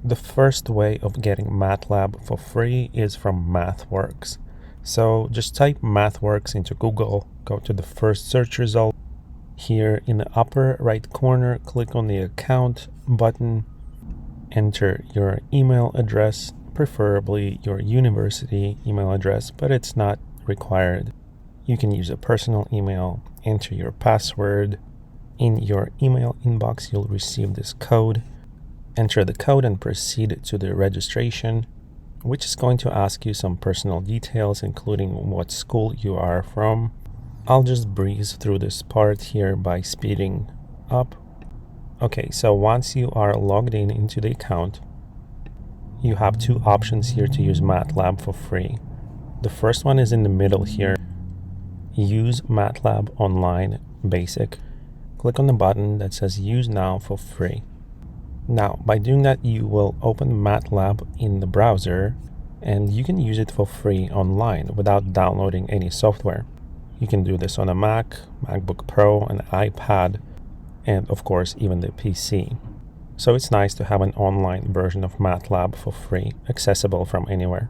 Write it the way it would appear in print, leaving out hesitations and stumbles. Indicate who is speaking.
Speaker 1: The first way of getting MATLAB for free is from MathWorks. So just type MathWorks into Google, go to the first search result. Here in the upper right corner, click on the account button, enter your email address, preferably your university email address, but it's not required. You can use a personal email, enter your password. In your email inbox, you'll receive this code. Enter the code and proceed to the registration, which is going to ask you some personal details, including what school you are from. I'll just breeze through this part here by speeding up. Okay, so once you are logged in into the account, you have two options here to use MATLAB for free. The first one is in the middle here. Use MATLAB Online Basic. Click on the button that says Use Now for free. Now, by doing that, you will open MATLAB in the browser, and you can use it for free online without downloading any software. You can do this on a Mac, MacBook Pro, an iPad, and of course, even the PC. So it's nice to have an online version of MATLAB for free, accessible from anywhere.